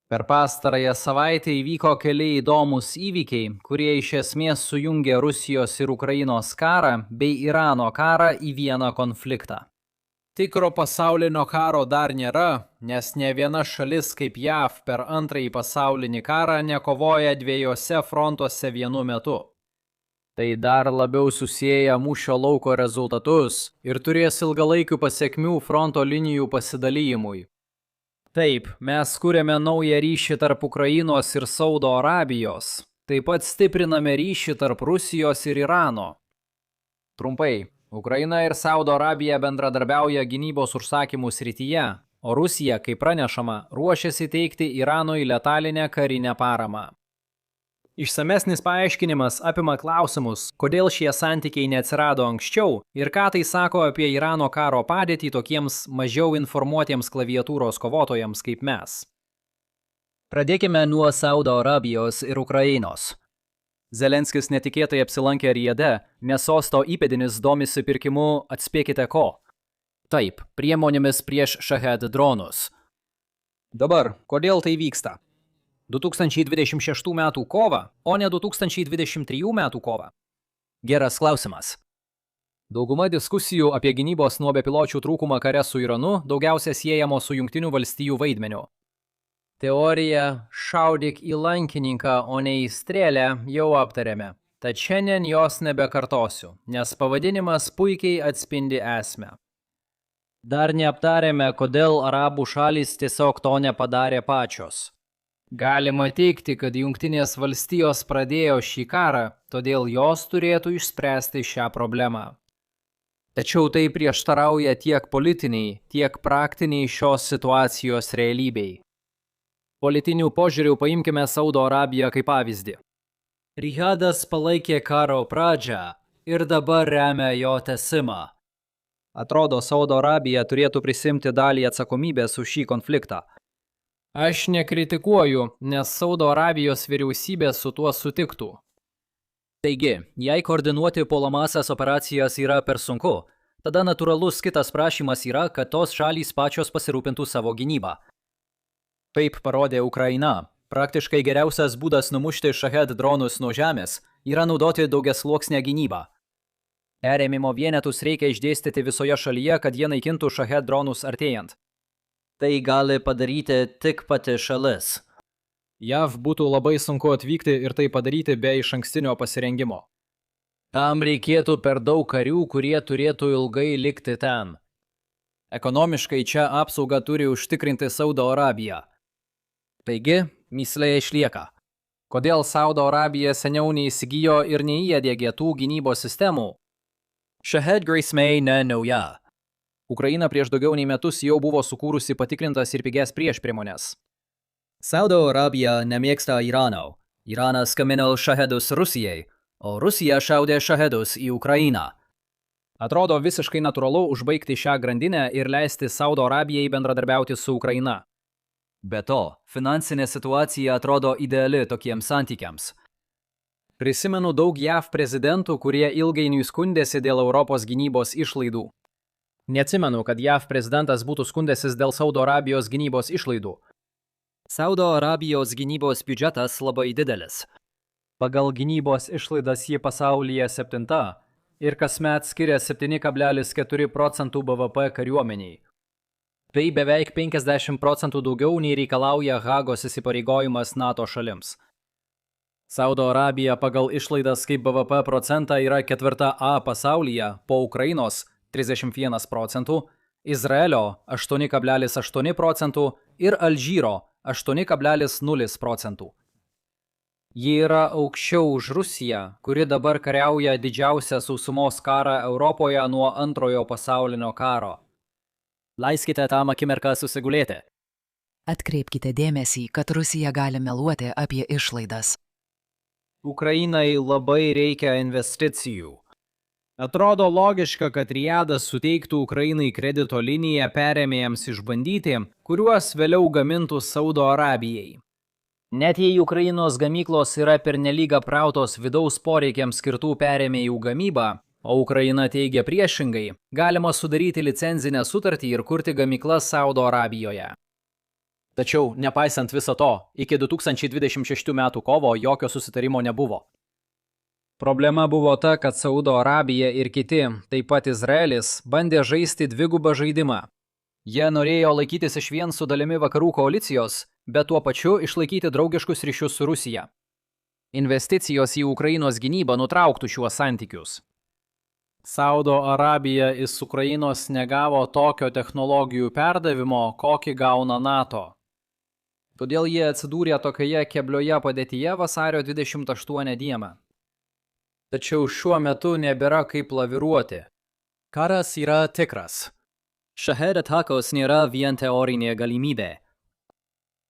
Per pastarąją savaitę įvyko keli įdomus įvykiai, kurie iš esmės sujungė Rusijos ir Ukrainos karą bei Irano karą į vieną konfliktą. Tikro pasaulinio karo dar nėra, nes ne viena šalis kaip JAV per antrąjį pasaulinį karą nekovoja dviejose frontuose vienu metu. Tai dar labiau susieja mūšio lauko rezultatus ir turės ilgalaikių pasekmių fronto linijų pasidalijimui. Taip, mes kūrėme naują ryšį tarp Ukrainos ir Saudo Arabijos. Taip pat stipriname ryšį tarp Rusijos ir Irano. Trumpai, Ukraina ir Saudo Arabija bendradarbiauja gynybos užsakymų srityje, o Rusija, kaip pranešama, ruošiasi teikti Iranui letalinę karinę paramą. Išsamesnis paaiškinimas apima klausimus, kodėl šie santykiai neatsirado anksčiau ir ką tai sako apie Irano karo padėtį tokiems mažiau informuotiems klaviatūros kovotojams kaip mes. Pradėkime nuo Saudo Arabijos ir Ukrainos. Zelenskis netikėtai apsilankė Riade, nes sosto įpėdinis domisi pirkimu atspėkite ko. Taip, priemonėmis prieš Shahed dronus. Dabar, kodėl tai vyksta? 2026 metų kovą, o ne 2023 metų kovą? Geras klausimas. Dauguma diskusijų apie gynybos nuo bepiločių trūkumą kare su Iranu daugiausia siejamo su Jungtinių valstijų vaidmeniu. Teoriją šaudyk į lankininką, o ne į strėlę jau aptarėme. Tad šiandien jos nebekartosiu, nes pavadinimas puikiai atspindi esmę. Dar neaptarėme, kodėl arabų šalys tiesiog to nepadarė pačios. Galima teigti, kad Jungtinės valstijos pradėjo šį karą, todėl jos turėtų išspręsti šią problemą. Tačiau tai prieštarauja tiek politiniai, tiek praktiniai šios situacijos realybei. Politinių požiūrių paimkime Saudo Arabiją kaip pavyzdį. Rijadas palaikė karo pradžią ir dabar remia jo tęsimą. Atrodo, Saudo Arabija turėtų prisimti dalį atsakomybės už šį konfliktą. Aš nekritikuoju, nes Saudo Arabijos vyriausybė su tuo sutiktų. Taigi, jei koordinuoti puolamąsias operacijas yra per sunku, tada natūralus kitas prašymas yra, kad tos šalys pačios pasirūpintų savo gynybą. Taip parodė Ukraina. Praktiškai geriausias būdas numušti Shahed dronus nuo žemės yra naudoti daugiasluoksnę gynybą. Perėmimo vienetus reikia išdėstyti visoje šalyje, kad jie naikintų Shahed dronus artėjant. Tai gali padaryti tik pati šalis. JAV būtų labai sunku atvykti ir tai padaryti be išankstinio pasirengimo. Tam reikėtų per daug karių, kurie turėtų ilgai likti ten. Ekonomiškai čia apsaugą turi užtikrinti Saudo Arabija. Taigi, mįslė išlieka. Kodėl Saudo Arabija seniau neįsigijo ir neįdiegė tų gynybos sistemų? Shahed grėsmė ne nauja. Ukraina prieš daugiau nei metus jau buvo sukūrusi patikrintas ir pigias priešpriemones. Saudo Arabija nemėgsta Irano. Iranas gamino Shahedus Rusijai, o Rusija šaudė Shahedus į Ukrainą. Atrodo visiškai natūralu užbaigti šią grandinę ir leisti Saudo Arabijai bendradarbiauti su Ukraina. Be to, finansinė situacija atrodo ideali tokiems santykiams. Prisimenu daug JAV prezidentų, kurie ilgainiui skundėsi dėl Europos gynybos išlaidų. Neatsimenu, kad JAV prezidentas būtų skundęsis dėl Saudo Arabijos gynybos išlaidų. Saudo Arabijos gynybos biudžetas labai didelis. Pagal gynybos išlaidas ji pasaulyje 7 ir kasmet skiria 7,4 procentų BVP kariuomeniai. Tai beveik 50% daugiau nei reikalauja Hagos įsipareigojimas NATO šalims. Saudo Arabija pagal išlaidas kaip BVP procentą yra 4. pasaulyje po Ukrainos 31 procentų, Izraelio 8,8 procentų ir Alžyro 8,0 procentų. Ji yra aukščiau už Rusiją, kuri dabar kariauja didžiausią sausumos karą Europoje nuo Antrojo pasaulinio karo. Leiskite tam akimirką susigulėti. Atkreipkite dėmesį, kad Rusija gali meluoti apie išlaidas. Ukrainai labai reikia investicijų. Atrodo logiška, kad Rijadas suteiktų Ukrainai kredito liniją perėmėjams išbandyti, kuriuos vėliau gamintų Saudo Arabijai. Net jei Ukrainos gamyklos yra pernelyg aprautos vidaus poreikiams skirtų perėmėjų gamybą, o Ukraina teigia priešingai, galima sudaryti licenzinę sutartį ir kurti gamyklas Saudo Arabijoje. Tačiau, nepaisant viso to, iki 2026 metų kovo jokio susitarimo nebuvo. Problema buvo ta, kad Saudo Arabija ir kiti, taip pat Izraelis, bandė žaisti dvigubą žaidimą. Jie norėjo laikytis išvien su dalimi vakarų koalicijos, bet tuo pačiu išlaikyti draugiškus ryšius su Rusija. Investicijos į Ukrainos gynybą nutrauktų šiuos santykius. Saudo Arabija iš Ukrainos negavo tokio technologijų perdavimo, kokį gauna NATO. Todėl jie atsidūrė tokioje keblioje padėtyje vasario 28 dieną. Tačiau šiuo metu nebėra kaip laviruoti. Karas yra tikras. Šahed atakos nėra vien teorinė galimybė.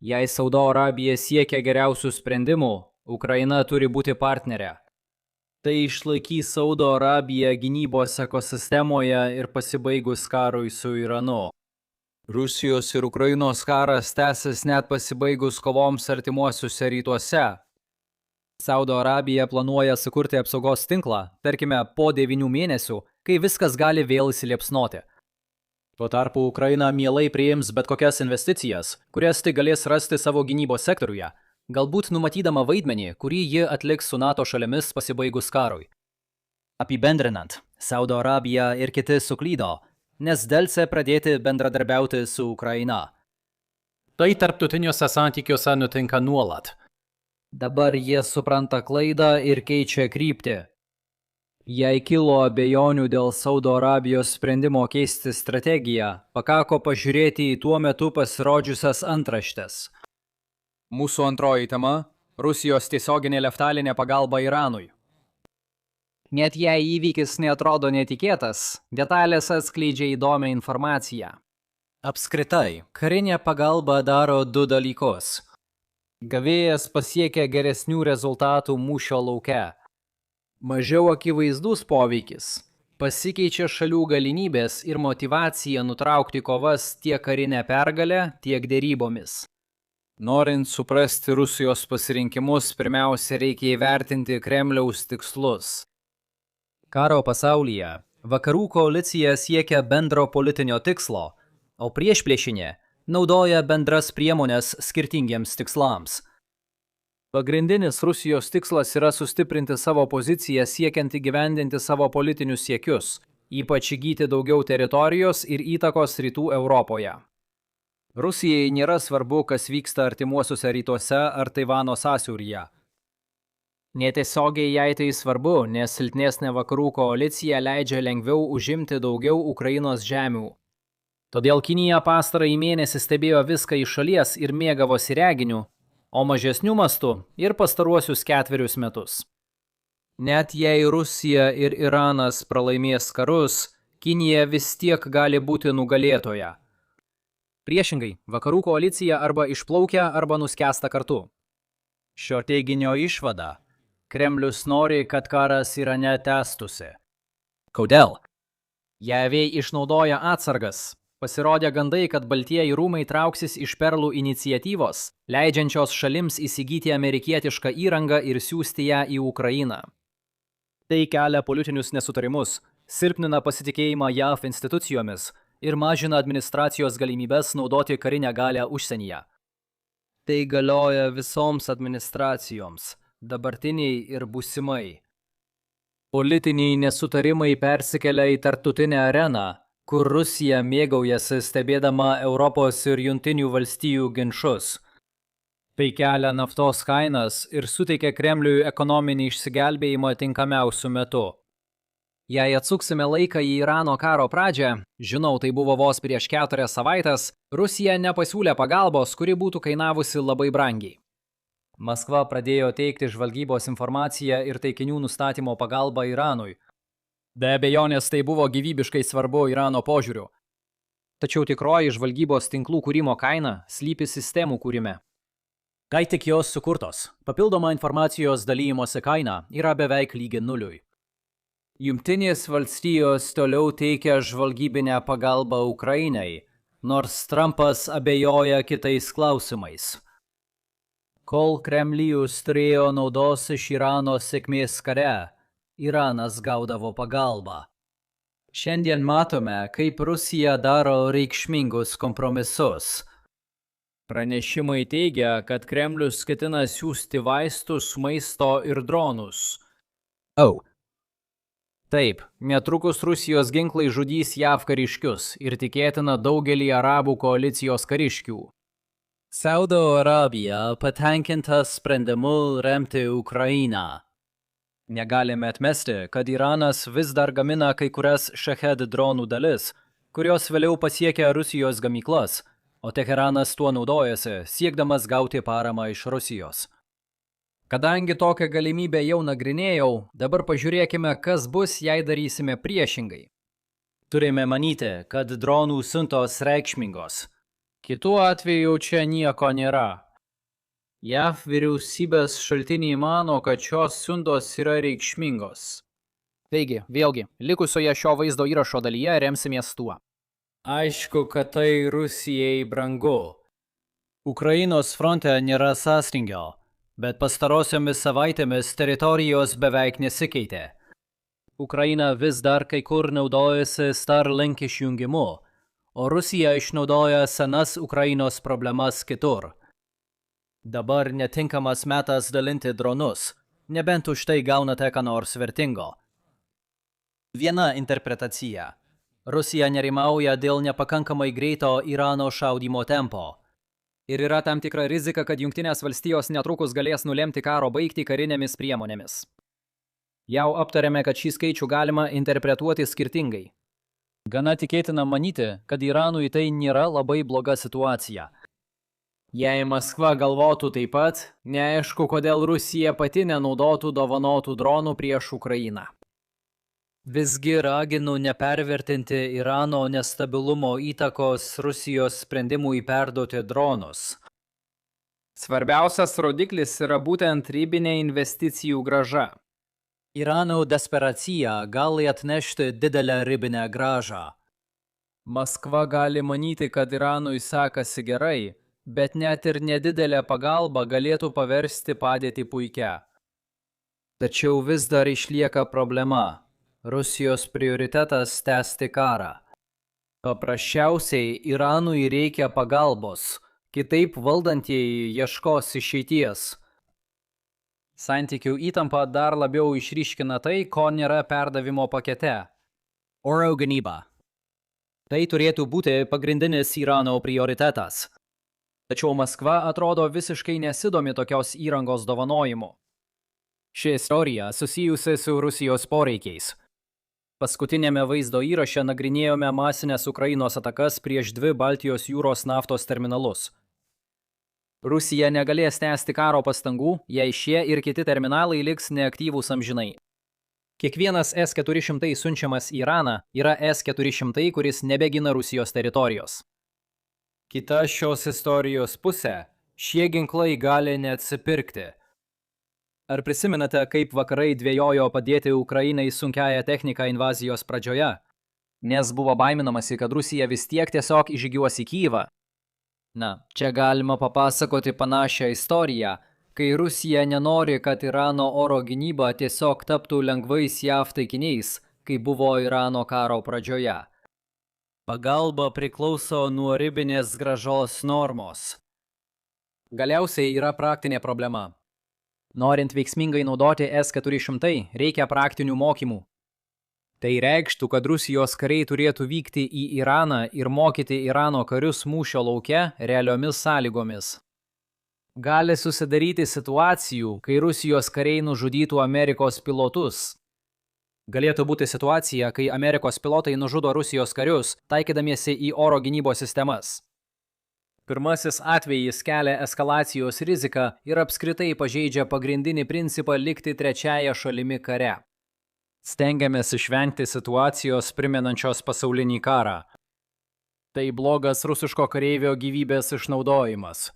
Jei Saudo Arabija siekia geriausių sprendimų, Ukraina turi būti partnerė. Tai išlaikys Saudo Arabiją gynybos ekosistemoje ir pasibaigus karui su Iranu. Rusijos ir Ukrainos karas tęsis net pasibaigus kovoms artimuosiuose rytuose. Saudo Arabija planuoja sukurti apsaugos tinklą, tarkime, po 9 mėnesių, kai viskas gali vėl įsiliepsnoti. Tuo tarpu Ukraina mielai priims bet kokias investicijas, kurias tai galės rasti savo gynybos sektoriuje, galbūt numatydama vaidmenį, kurį ji atliks su NATO šalimis pasibaigus karui. Apibendrinant, Saudo Arabija ir kiti suklydo, nes delsė pradėti bendradarbiauti su Ukraina. Tai tarptautiniuose santykiuose nutinka nuolat. Dabar jie supranta klaidą ir keičia kryptį. Jei kilo abejonių dėl Saudo Arabijos sprendimo keisti strategiją, pakako pažiūrėti į tuo metu pasirodžiusias antraštes. Mūsų antroji tema – Rusijos tiesioginė leftalinė pagalba Iranui. Net jei įvykis neatrodo netikėtas, detalės atskleidžia įdomią informaciją. Apskritai, karinė pagalba daro du dalykus. Gavėjas pasiekia geresnių rezultatų mūšio lauke. Mažiau akivaizdus poveikis. Pasikeičia šalių galimybės ir motyvacija nutraukti kovas tiek karinę pergalę, tiek derybomis. Norint suprasti Rusijos pasirinkimus, pirmiausia reikia įvertinti Kremliaus tikslus. Karo pasaulyje vakarų koalicija siekia bendro politinio tikslo, o priešpriešinė naudoja bendras priemones skirtingiems tikslams. Pagrindinis Rusijos tikslas yra sustiprinti savo poziciją siekiant įgyvendinti savo politinius siekius, ypač įgyti daugiau teritorijos ir įtakos rytų Europoje. Rusijai nėra svarbu, kas vyksta artimuosiuose rytuose ar Taivano sąsiauryje. Netiesiogiai jai tai svarbu, nes silpnesnė vakarų koalicija leidžia lengviau užimti daugiau Ukrainos žemių. Todėl Kinija pastarąjį mėnesį stebėjo viską iš šalies ir mėgavosi reginiu, o mažesniu mastu ir pastaruosius 4 metus. Net jei Rusija ir Iranas pralaimės karus, Kinija vis tiek gali būti nugalėtoja. Priešingai, vakarų koalicija arba išplaukia, arba nuskęsta kartu. Šio teiginio išvada – Kremlius nori, kad karas Irane tęstųsi. Kodėl? JAV išnaudoja atsargas. Pasirodė gandai, kad Baltieji rūmai trauksis iš Perlų iniciatyvos, leidžiančios šalims įsigyti amerikietišką įrangą ir siųsti ją į Ukrainą. Tai kelia politinius nesutarimus, silpnina pasitikėjimą JAV institucijomis ir mažina administracijos galimybes naudoti karinę galią užsienyje. Tai galioja visoms administracijoms, dabartiniai ir būsimai. Politiniai nesutarimai persikelia į tarptautinę areną, kur Rusija mėgaujasi stebėdama Europos ir Jungtinių valstijų ginčus. Tai kelia naftos kainas ir suteikia Kremliui ekonominį išsigelbėjimą tinkamiausiu metu. Jei atsuksime laiką į Irano karo pradžią, žinau, tai buvo vos prieš 4 savaites, Rusija nepasiūlė pagalbos, kuri būtų kainavusi labai brangiai. Maskva pradėjo teikti žvalgybos informaciją ir taikinių nustatymo pagalbą Iranui. Be abejonės tai buvo gyvybiškai svarbu Irano požiūriu. Tačiau tikroji žvalgybos tinklų kūrimo kaina slypi sistemų kūrime. Kai tik jos sukurtos, papildoma informacijos dalymosi kaina yra beveik lygi nuliui. Jungtinės valstijos toliau teikia žvalgybinę pagalbą Ukrainai, nors Trumpas abejoja kitais klausimais. Kol Kremlius turėjo naudos iš Irano sėkmės kare, Iranas gaudavo pagalbą. Šiandien matome, kaip Rusija daro reikšmingus kompromisus. Pranešimai teigia, kad Kremlius ketina siųsti vaistus, maisto ir dronus. Taip, netrukus Rusijos ginklai žudys JAV kariškius ir tikėtina daugelį arabų koalicijos kariškių. Saudo Arabija patenkinta sprendimu remti Ukrainą. Negalime atmesti, kad Iranas vis dar gamina kai kurias Shahed dronų dalis, kurios vėliau pasiekia Rusijos gamyklas, o Teheranas tuo naudojasi, siekdamas gauti paramą iš Rusijos. Kadangi tokią galimybę jau nagrinėjau, dabar pažiūrėkime, kas bus, jei darysime priešingai. Turime manyti, kad dronų siuntos reikšmingos. Kitu atveju čia nieko nėra. JAV vyriausybės šaltiniai mano, kad šios siuntos yra reikšmingos. Taigi, vėlgi, likusioje šio vaizdo įrašo dalyje remsimės tuo. Aišku, kad tai Rusijai brangu. Ukrainos fronte nėra sąstingio, bet pastarosiomis savaitėmis teritorijos beveik nesikeitė. Ukraina vis dar kai kur naudojasi Starlink išjungimu, o Rusija išnaudoja senas Ukrainos problemas kitur. Dabar netinkamas metas dalinti dronus, nebent už tai gaunate ką nors vertingo. Viena interpretacija. Rusija nerimauja dėl nepakankamai greito Irano šaudymo tempo. Ir yra tam tikra rizika, kad Jungtinės valstijos netrukus galės nulemti karo baigtį karinėmis priemonėmis. Jau aptarėme, kad šį skaičių galima interpretuoti skirtingai. Gana tikėtina manyti, kad Iranui tai nėra labai bloga situacija. Jei Maskva galvotų taip pat, neaišku, kodėl Rusija pati nenaudotų dovanotų dronų prieš Ukrainą. Visgi raginu nepervertinti Irano nestabilumo įtakos Rusijos sprendimui perduoti dronus. Svarbiausias rodiklis yra būtent ribinė investicijų grąža. Irano desperacija gali atnešti didelę ribinę grąžą. Maskva gali manyti, kad Iranui sekasi gerai, bet net ir nedidelė pagalba galėtų paversti padėtį puikia. Tačiau vis dar išlieka problema. Rusijos prioritetas tęsti karą. Paprasčiausiai Iranui reikia pagalbos, kitaip valdantieji ieškos išeities. Santykių įtampa dar labiau išryškina tai, ko nėra perdavimo pakete. Oro gynyba. Tai turėtų būti pagrindinis Irano prioritetas. Tačiau Maskva atrodo visiškai nesidomi tokios įrangos dovanojimu. Ši istorija susijusi su Rusijos poreikiais. Paskutinėme vaizdo įraše nagrinėjome masinės Ukrainos atakas prieš 2 Baltijos jūros naftos terminalus. Rusija negalės tęsti karo pastangų, jei šie ir kiti terminalai liks neaktyvūs amžinai. Kiekvienas S-400 siunčiamas į Iraną yra S-400, kuris nebegina Rusijos teritorijos. Kita šios istorijos pusė – šie ginklai gali neatsipirkti. Ar prisimenate, kaip vakarai dvejojo padėti Ukrainai sunkiąją techniką invazijos pradžioje? Nes buvo baiminamasi, kad Rusija vis tiek tiesiog įžygiuos į Kyjivą. Na, čia galima papasakoti panašią istoriją, kai Rusija nenori, kad Irano oro gynyba tiesiog taptų lengvais JAV taikiniais, kai buvo Irano karo pradžioje. Pagalba priklauso nuo ribinės grąžos normos. Galiausiai yra praktinė problema. Norint veiksmingai naudoti S-400, reikia praktinių mokymų. Tai reikštų, kad Rusijos kariai turėtų vykti į Iraną ir mokyti Irano karius mūšio lauke realiomis sąlygomis. Gali susidaryti situacijų, kai Rusijos kariai nužudytų Amerikos pilotus. Galėtų būti situacija, kai Amerikos pilotai nužudo Rusijos karius, taikydamiesi į oro gynybos sistemas. Pirmasis atvejis kelia eskalacijos riziką ir apskritai pažeidžia pagrindinį principą likti trečiąja šalimi kare. Stengiamės išvengti situacijos primenančios pasaulinį karą. Tai blogas rusiško kareivio gyvybės išnaudojimas.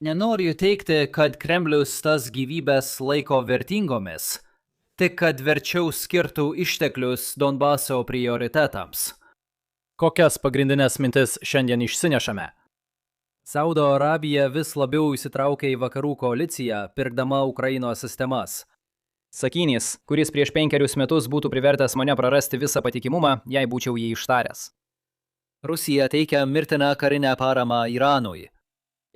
Nenoriu teigti, kad Kremlius tas gyvybės laiko vertingomis, tik kad verčiau skirtų išteklius Donbaso prioritetams. Kokias pagrindinės mintis šiandien išsinešame? Saudo Arabija vis labiau įsitraukia į vakarų koaliciją, pirkdama Ukrainos sistemas. Sakinys, kuris prieš 5 metus būtų privertęs mane prarasti visą patikimumą, jei būčiau jį ištaręs. Rusija teikia mirtiną karinę paramą Iranui.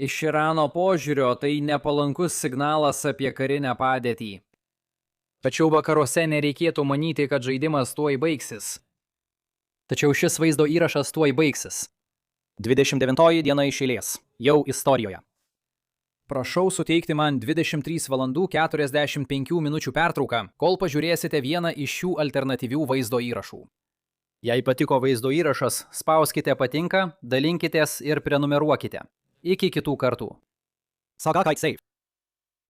Iš Irano požiūrio tai nepalankus signalas apie karinę padėtį. Tačiau vakaruose nereikėtų manyti, kad žaidimas tuoj baigsis. Tačiau šis vaizdo įrašas tuoj baigsis. 29 diena iš eilės. Jau istorijoje. Prašau suteikti man 23 valandų 45 minučių pertrauką, kol pažiūrėsite vieną iš šių alternatyvių vaizdo įrašų. Jei patiko vaizdo įrašas, spauskite patinka, dalinkitės ir prenumeruokite. Iki kitų kartų. Saga Kite Safe.